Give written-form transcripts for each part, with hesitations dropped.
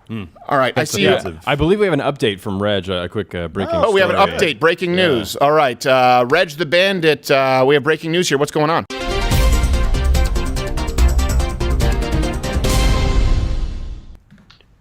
All right, I see you. I believe we have an update from Reg, a quick breaking story. Oh, we have an update, breaking news. All right, Reg the Bandit, we have breaking news here. What's going on?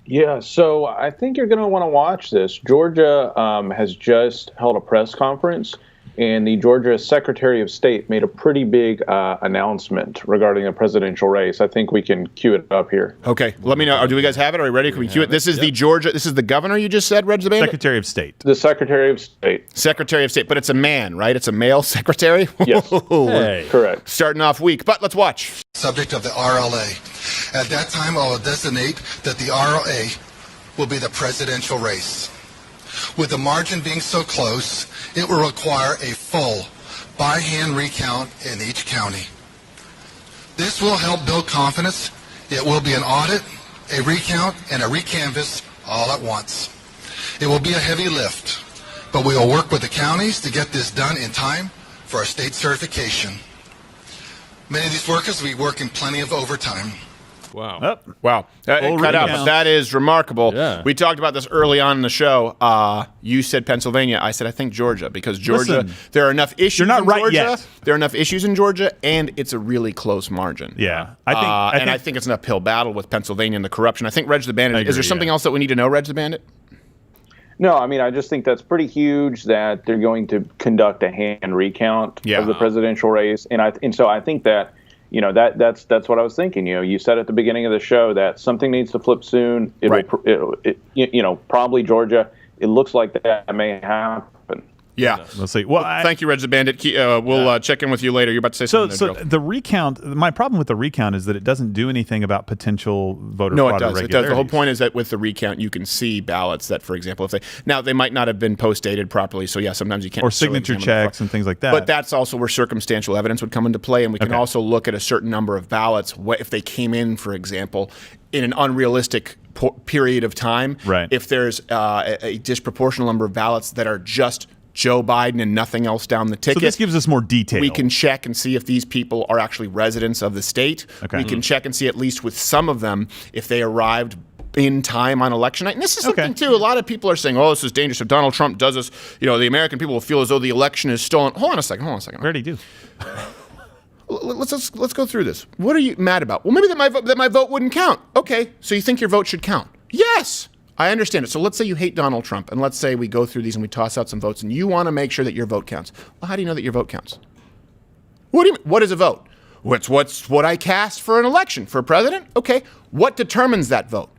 Yeah, so I think you're going to want to watch this. Georgia has just held a press conference, and the Georgia Secretary of State made a pretty big announcement regarding a presidential race. I think we can cue it up here. Okay, let me know. Do we guys have it? Are we ready? Can we cue it? This is the Georgia. This is the governor you just said, Reg the Bandit? Secretary of State. The Secretary of State. Secretary of State, but it's a man, right? It's a male secretary? Yes, hey. Correct. Starting off weak, but let's watch. Subject of the RLA. At that time, I will designate that the RLA will be the presidential race. With the margin being so close, it will require a full by-hand recount in each county. This will help build confidence. It will be an audit, a recount, and a recanvass all at once. It will be a heavy lift, but we will work with the counties to get this done in time for our state certification. Many of these workers will be working plenty of overtime. Wow. Wow. It cut out, but that is remarkable. Yeah. We talked about this early on in the show. You said Pennsylvania. I said I think Georgia, because Georgia, Listen, there are enough issues you're not in right Georgia. yet. There are enough issues in Georgia, and it's a really close margin. Yeah. I think it's an uphill battle with Pennsylvania and the corruption. I think Reg the Bandit, is there something else that we need to know, Reg the Bandit? No, I mean, I just think that's pretty huge that they're going to conduct a hand recount of the presidential race. And so I think that, you know, that's what I was thinking. You know, you said at the beginning of the show that something needs to flip soon. Probably Georgia. It looks like that may happen. Yeah. Let's see. Well, thank you, Reg the Bandit. We'll check in with you later. You're about to say something. So the recount, my problem with the recount is that it doesn't do anything about potential voter fraud. No, it does. It does. The whole point is that with the recount, you can see ballots that, for example, they might not have been post-dated properly, so yeah, sometimes you can't. Or signature checks and things like that. But that's also where circumstantial evidence would come into play, and we can also look at a certain number of ballots, if they came in, for example, in an unrealistic period of time. Right. If there's a disproportional number of ballots that are just Joe Biden and nothing else down the ticket. So this gives us more detail. We can check and see if these people are actually residents of the state. Okay. We can check and see, at least with some of them, if they arrived in time on election night. And this is something, too, a lot of people are saying, oh, this is dangerous. If Donald Trump does this, you know, the American people will feel as though the election is stolen. Hold on a second. I already do. Let's go through this. What are you mad about? Well, maybe that my vote wouldn't count. Okay, so you think your vote should count? Yes. I understand it. So let's say you hate Donald Trump, and let's say we go through these and we toss out some votes, and you want to make sure that your vote counts. Well, how do you know that your vote counts? What do you mean? What is a vote? What's what I cast for an election, for a president? Okay. What determines that vote?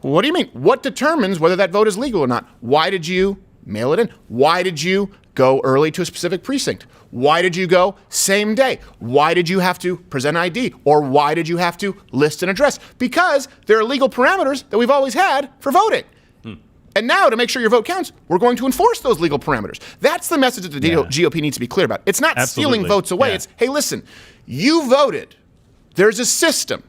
What do you mean? What determines whether that vote is legal or not? Why did you mail it in? Why did you go early to a specific precinct? Why did you go same day? Why did you have to present ID? Or why did you have to list an address? Because there are legal parameters that we've always had for voting. And now, to make sure your vote counts, we're going to enforce those legal parameters. That's the message that the GOP needs to be clear about. It's not stealing votes away. It's, hey, listen, you voted. There's a system.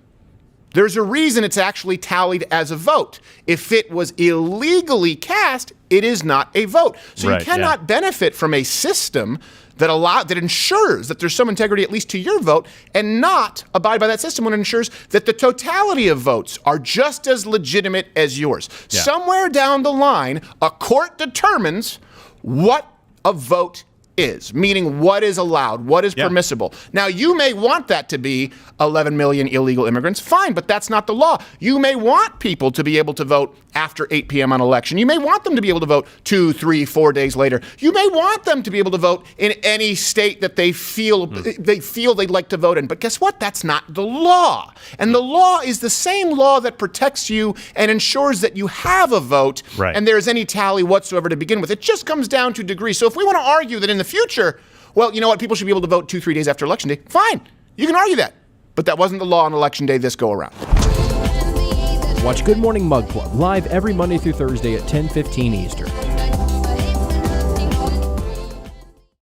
There's a reason it's actually tallied as a vote. If it was illegally cast, it is not a vote. So you cannot benefit from a system that ensures that there's some integrity, at least to your vote, and not abide by that system when it ensures that the totality of votes are just as legitimate as yours. Yeah. Somewhere down the line, a court determines what a vote is, meaning what is allowed, what is permissible. Now, you may want that to be 11 million illegal immigrants. Fine, but that's not the law. You may want people to be able to vote after 8 p.m. on election. You may want them to be able to vote 2, 3, 4 days later. You may want them to be able to vote in any state that they feel they'd like to vote in. But guess what? That's not the law. And the law is the same law that protects you and ensures that you have a vote and there's any tally whatsoever to begin with. It just comes down to degree. So if we want to argue that in the future, well, you know what, people should be able to vote 2-3 days after election day, fine. You can argue that. But that wasn't the law on election day this go around. Watch Good Morning Mug Club live every Monday through Thursday at 10:15 Eastern.